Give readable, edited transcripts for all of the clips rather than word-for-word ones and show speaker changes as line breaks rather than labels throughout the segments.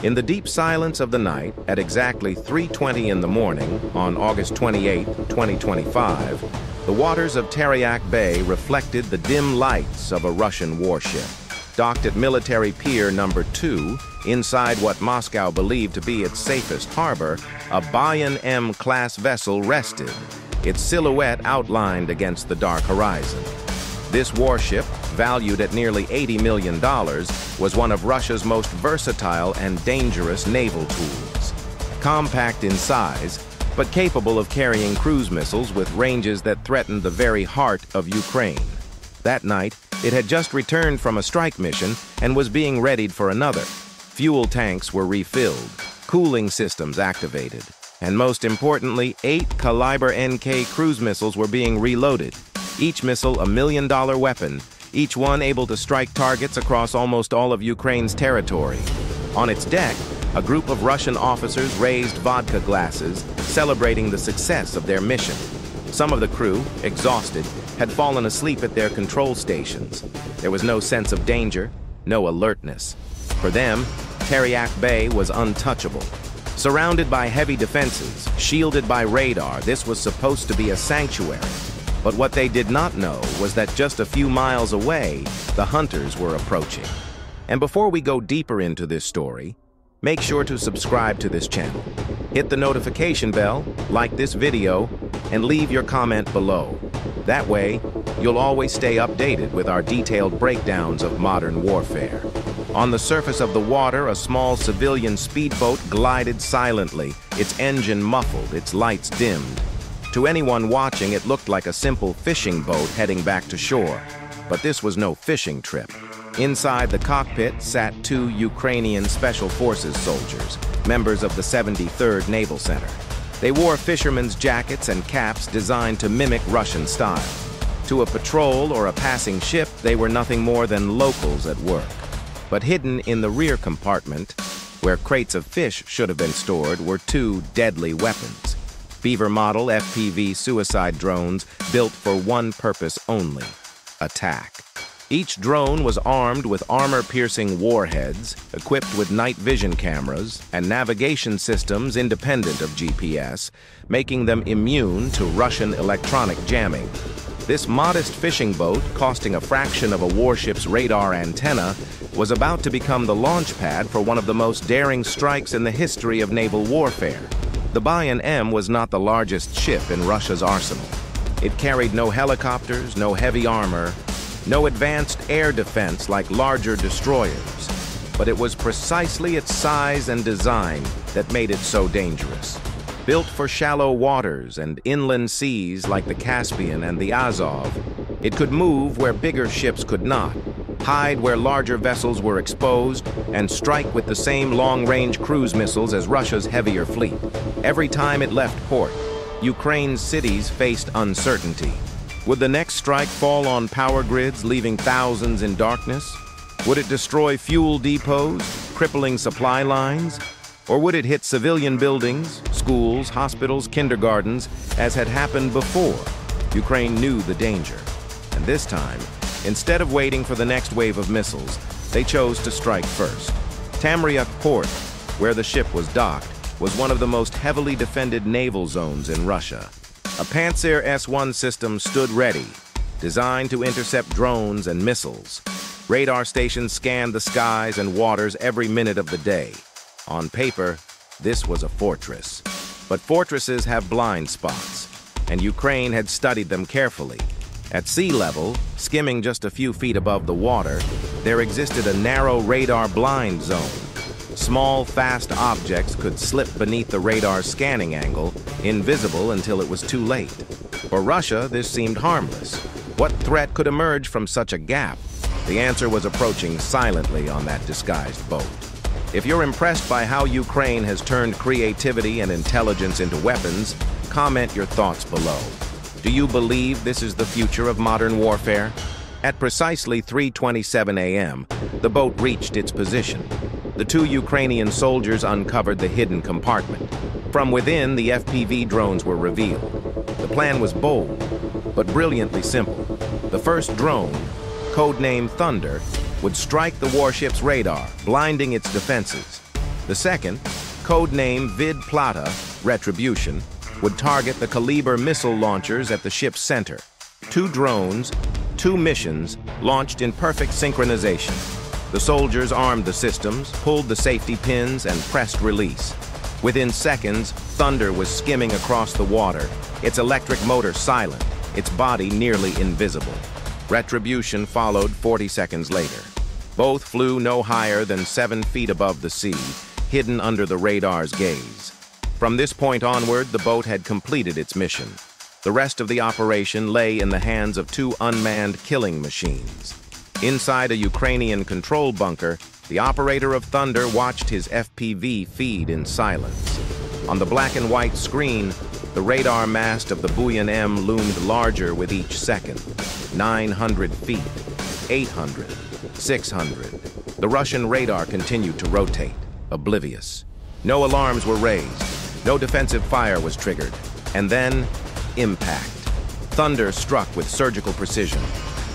In the deep silence of the night, at exactly 3:20 in the morning, on August 28, 2025, the waters of Terriyak Bay reflected the dim lights of a Russian warship. Docked at Military Pier Number 2, inside what Moscow believed to be its safest harbor, a Bayan M-class vessel rested, its silhouette outlined against the dark horizon. This warship, valued at nearly $80 million, was one of Russia's most versatile and dangerous naval tools. Compact in size, but capable of carrying cruise missiles with ranges that threatened the very heart of Ukraine. That night, it had just returned from a strike mission and was being readied for another. Fuel tanks were refilled, cooling systems activated, and most importantly, 8 Caliber NK cruise missiles were being reloaded. Each missile $1 million weapon, each one able to strike targets across almost all of Ukraine's territory. On its deck, a group of Russian officers raised vodka glasses, celebrating the success of their mission. Some of the crew, exhausted, had fallen asleep at their control stations. There was no sense of danger, no alertness. For them, Terriyak Bay was untouchable. Surrounded by heavy defenses, shielded by radar, this was supposed to be a sanctuary. But what they did not know was that just a few miles away, the hunters were approaching. And before we go deeper into this story, make sure to subscribe to this channel. Hit the notification bell, like this video, and leave your comment below. That way, you'll always stay updated with our detailed breakdowns of modern warfare. On the surface of the water, a small civilian speedboat glided silently, its engine muffled, its lights dimmed. To anyone watching, it looked like a simple fishing boat heading back to shore. But this was no fishing trip. Inside the cockpit sat 2 Ukrainian Special Forces soldiers, members of the 73rd Naval Center. They wore fishermen's jackets and caps designed to mimic Russian style. To a patrol or a passing ship, they were nothing more than locals at work. But hidden in the rear compartment, where crates of fish should have been stored, were 2 deadly weapons. Beaver model FPV suicide drones built for one purpose only: attack. Each drone was armed with armor-piercing warheads, equipped with night vision cameras, and navigation systems independent of GPS, making them immune to Russian electronic jamming. This modest fishing boat, costing a fraction of a warship's radar antenna, was about to become the launch pad for one of the most daring strikes in the history of naval warfare. The Bayan M was not the largest ship in Russia's arsenal. It carried no helicopters, no heavy armor, no advanced air defense like larger destroyers. But it was precisely its size and design that made it so dangerous. Built for shallow waters and inland seas like the Caspian and the Azov, it could move where bigger ships could not, hide where larger vessels were exposed, and strike with the same long-range cruise missiles as Russia's heavier fleet. Every time it left port, Ukraine's cities faced uncertainty. Would the next strike fall on power grids, leaving thousands in darkness? Would it destroy fuel depots, crippling supply lines? Or would it hit civilian buildings, schools, hospitals, kindergartens, as had happened before? Ukraine knew the danger. And this time, instead of waiting for the next wave of missiles, they chose to strike first. Terriyak Port, where the ship was docked, was one of the most heavily defended naval zones in Russia. A Pantsir S-1 system stood ready, designed to intercept drones and missiles. Radar stations scanned the skies and waters every minute of the day. On paper, this was a fortress. But fortresses have blind spots, and Ukraine had studied them carefully. At sea level, skimming just a few feet above the water, there existed a narrow radar blind zone. Small, fast objects could slip beneath the radar's scanning angle, invisible until it was too late. For Russia, this seemed harmless. What threat could emerge from such a gap? The answer was approaching silently on that disguised boat. If you're impressed by how Ukraine has turned creativity and intelligence into weapons, comment your thoughts below. Do you believe this is the future of modern warfare? At precisely 3:27 a.m., the boat reached its position. The 2 Ukrainian soldiers uncovered the hidden compartment. From within, the FPV drones were revealed. The plan was bold, but brilliantly simple. The first drone, codenamed Thunder, would strike the warship's radar, blinding its defenses. The second, codenamed Vid Plata, Retribution, would target the Kaliber missile launchers at the ship's center. 2 drones, 2 missions, launched in perfect synchronization. The soldiers armed the systems, pulled the safety pins, and pressed release. Within seconds, Thunder was skimming across the water, its electric motor silent, its body nearly invisible. Retribution followed 40 seconds later. Both flew no higher than 7 feet above the sea, hidden under the radar's gaze. From this point onward, the boat had completed its mission. The rest of the operation lay in the hands of 2 unmanned killing machines. Inside a Ukrainian control bunker, the operator of Thunder watched his FPV feed in silence. On the black and white screen, the radar mast of the Buoyan M loomed larger with each second. 900 feet, 800, 600. The Russian radar continued to rotate, oblivious. No alarms were raised, no defensive fire was triggered, and then, impact. Thunder struck with surgical precision.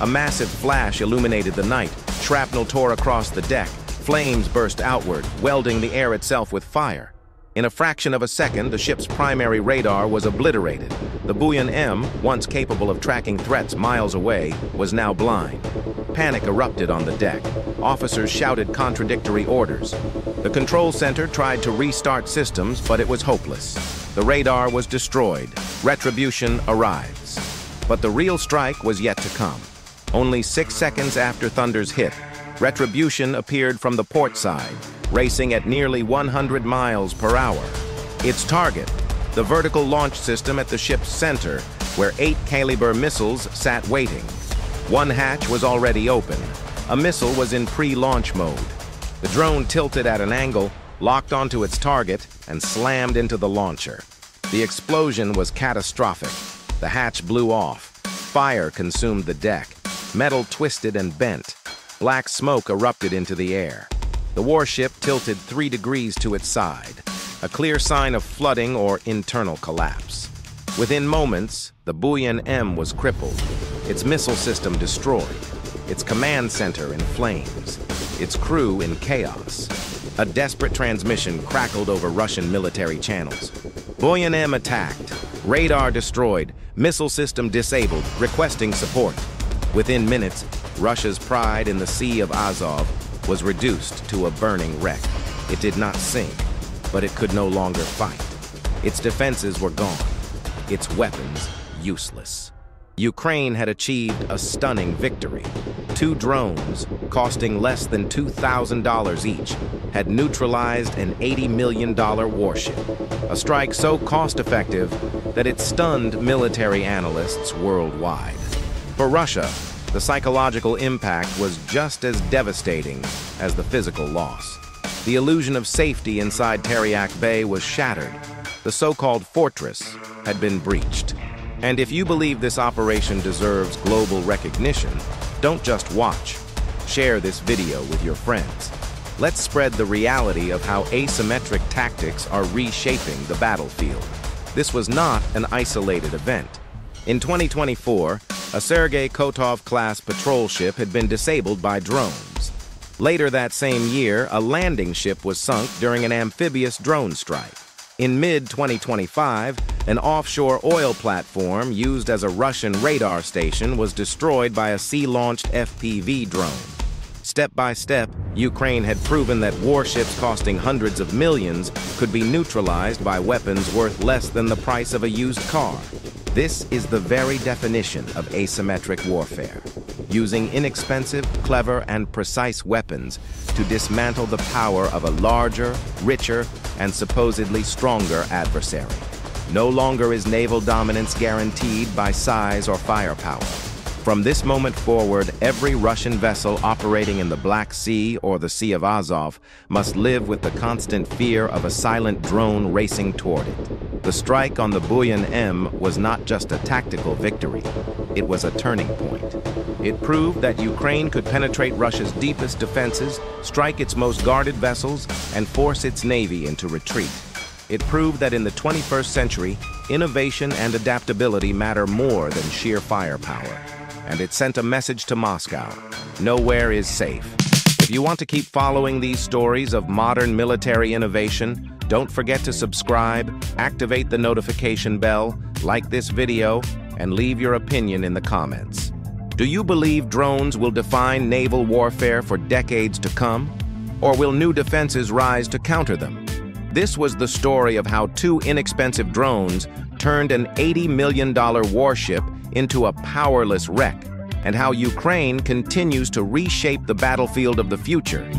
A massive flash illuminated the night, shrapnel tore across the deck, flames burst outward, welding the air itself with fire. In a fraction of a second, the ship's primary radar was obliterated. The Buoyan M, once capable of tracking threats miles away, was now blind. Panic erupted on the deck. Officers shouted contradictory orders. The control center tried to restart systems, but it was hopeless. The radar was destroyed. Retribution arrives. But the real strike was yet to come. Only 6 seconds after Thunder's hit, Retribution appeared from the port side, racing at nearly 100 miles per hour. Its target, the vertical launch system at the ship's center, where 8 Kaliber missiles sat waiting. One hatch was already open. A missile was in pre-launch mode. The drone tilted at an angle, locked onto its target, and slammed into the launcher. The explosion was catastrophic. The hatch blew off. Fire consumed the deck. Metal twisted and bent. Black smoke erupted into the air. The warship tilted 3 degrees to its side, a clear sign of flooding or internal collapse. Within moments, the Buoyan M was crippled, its missile system destroyed, its command center in flames, its crew in chaos. A desperate transmission crackled over Russian military channels. Buoyan M attacked, radar destroyed, missile system disabled, requesting support. Within minutes, Russia's pride in the Sea of Azov was reduced to a burning wreck. It did not sink, but it could no longer fight. Its defenses were gone, its weapons useless. Ukraine had achieved a stunning victory. 2 drones, costing less than $2,000 each, had neutralized an $80 million warship. A strike so cost-effective that it stunned military analysts worldwide. For Russia, the psychological impact was just as devastating as the physical loss. The illusion of safety inside Terriyak Bay was shattered. The so-called fortress had been breached. And if you believe this operation deserves global recognition, don't just watch. Share this video with your friends. Let's spread the reality of how asymmetric tactics are reshaping the battlefield. This was not an isolated event. In 2024, a Sergei Kotov-class patrol ship had been disabled by drones. Later that same year, a landing ship was sunk during an amphibious drone strike. In mid-2025, an offshore oil platform used as a Russian radar station was destroyed by a sea-launched FPV drone. Step by step, Ukraine had proven that warships costing hundreds of millions could be neutralized by weapons worth less than the price of a used car. This is the very definition of asymmetric warfare, using inexpensive, clever, and precise weapons to dismantle the power of a larger, richer, and supposedly stronger adversary. No longer is naval dominance guaranteed by size or firepower. From this moment forward, every Russian vessel operating in the Black Sea or the Sea of Azov must live with the constant fear of a silent drone racing toward it. The strike on the Buoyan M was not just a tactical victory, it was a turning point. It proved that Ukraine could penetrate Russia's deepest defenses, strike its most guarded vessels, and force its navy into retreat. It proved that in the 21st century, innovation and adaptability matter more than sheer firepower. and it sent a message to Moscow: nowhere is safe. If you want to keep following these stories of modern military innovation, don't forget to subscribe, activate the notification bell, like this video, and leave your opinion in the comments. Do you believe drones will define naval warfare for decades to come? Or will new defenses rise to counter them? This was the story of how two inexpensive drones turned an $80 million warship into a powerless wreck, and how Ukraine continues to reshape the battlefield of the future.